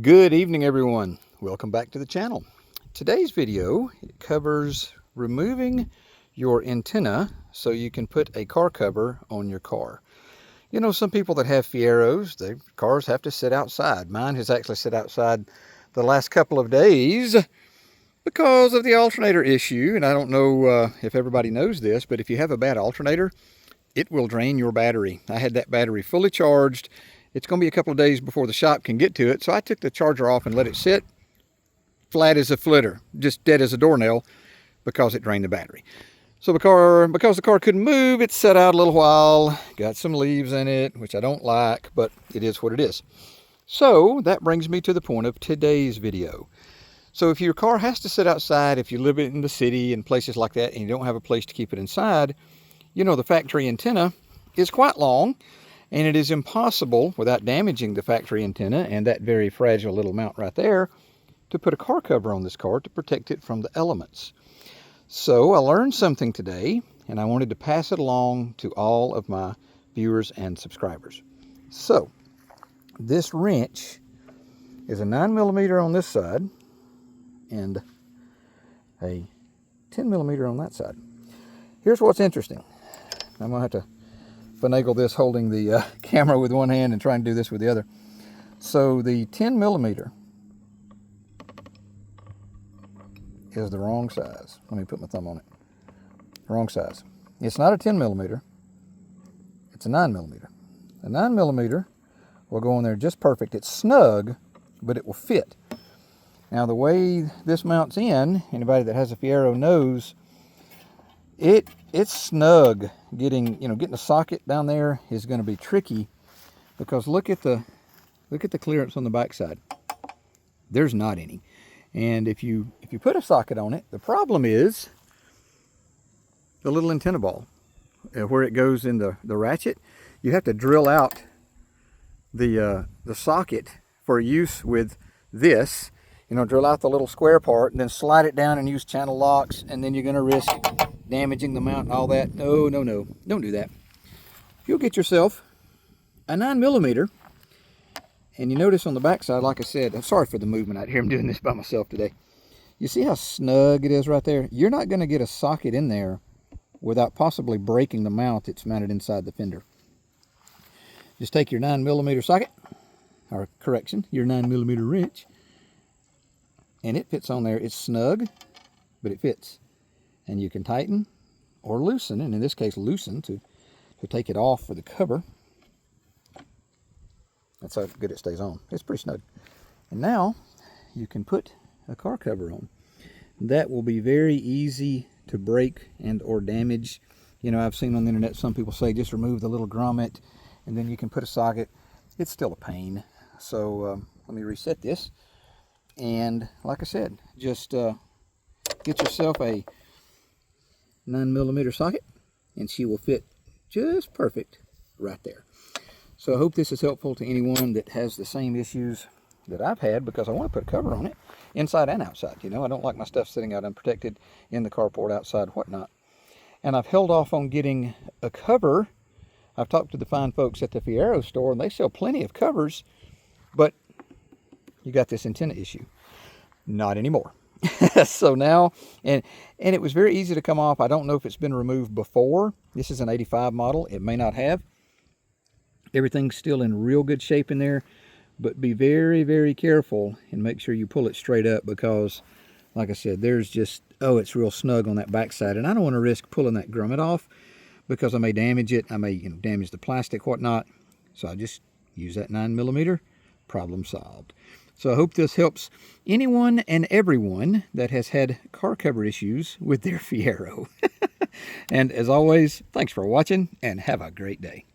Good evening, everyone. Welcome back to the channel. Today's video covers removing your antenna so you can put a car cover on your car. You know, some people that have Fieros, their cars have to sit outside. Mine has actually sit outside the last couple of days because of the alternator issue. And I don't know if everybody knows this, but if you have a bad alternator, it will drain your battery. I had that battery fully charged. It's going to be a couple of days before the shop can get to it, so I took the charger off and let it sit flat as a flitter, just dead as a doornail, because it drained the battery. So because the car couldn't move, it sat out a little while, got some leaves in it, which I don't like, but it is what it is. So that brings me to the point of today's video. So if your car has to sit outside, if you live in the city and places like that, and you don't have a place to keep it inside, you know, the factory antenna is quite long, and it is impossible, without damaging the factory antenna and that very fragile little mount right there, to put a car cover on this car to protect it from the elements. So I learned something today, and I wanted to pass it along to all of my viewers and subscribers. So this wrench is a 9mm on this side and a 10mm on that side. Here's what's interesting. I'm going to have to finagle this holding the camera with one hand and trying to do this with the other. So the 10mm is the wrong size. Let me put my thumb on it. Wrong size. It's not a 10mm. It's a 9mm. A 9mm will go in there just perfect. It's snug, but it will fit. Now the way this mounts in, anybody that has a Fiero knows, it's snug. Getting a socket down there is going to be tricky, because look at the clearance on the backside. There's not any. And if you put a socket on it, the problem is the little antenna ball where it goes in the ratchet. You have to drill out the socket for use with this. Drill out the little square part and then slide it down and use channel locks, and then you're going to risk damaging the mount and all that. No, don't do that. If you'll get yourself a 9mm, and you notice on the back side, like I said, I'm sorry for the movement out here, I'm doing this by myself today. You see how snug it is right there? You're not going to get a socket in there without possibly breaking the mount that's mounted inside the fender. Just take your 9mm socket, or correction, your 9mm wrench, and it fits on there. It's snug, but it fits. And you can tighten or loosen, and in this case loosen to take it off for the cover. That's how good it stays on. It's pretty snug. And now you can put a car cover on. That will be very easy to break and or damage. I've seen on the internet some people say just remove the little grommet and then you can put a socket. It's still a pain. So let me reset this. And like I said, just get yourself a 9mm socket, and she will fit just perfect right there. So I hope this is helpful to anyone that has the same issues that I've had, because I want to put a cover on it inside and outside. I don't like my stuff sitting out unprotected in the carport, outside, whatnot. And I've held off on getting a cover. I've talked to the fine folks at the Fiero store, and they sell plenty of covers, but you got this antenna issue. Not anymore. So now, and it was very easy to come off. I don't know if it's been removed before. This is an 85 model. It may not have. Everything's still in real good shape in there, but be very, very careful and make sure you pull it straight up, because like I said, there's just, it's real snug on that backside, and I don't want to risk pulling that grommet off because I may damage it. I may damage the plastic, whatnot. So I just use that 9mm. Problem solved. So I hope this helps anyone and everyone that has had car cover issues with their Fiero. And as always, thanks for watching and have a great day.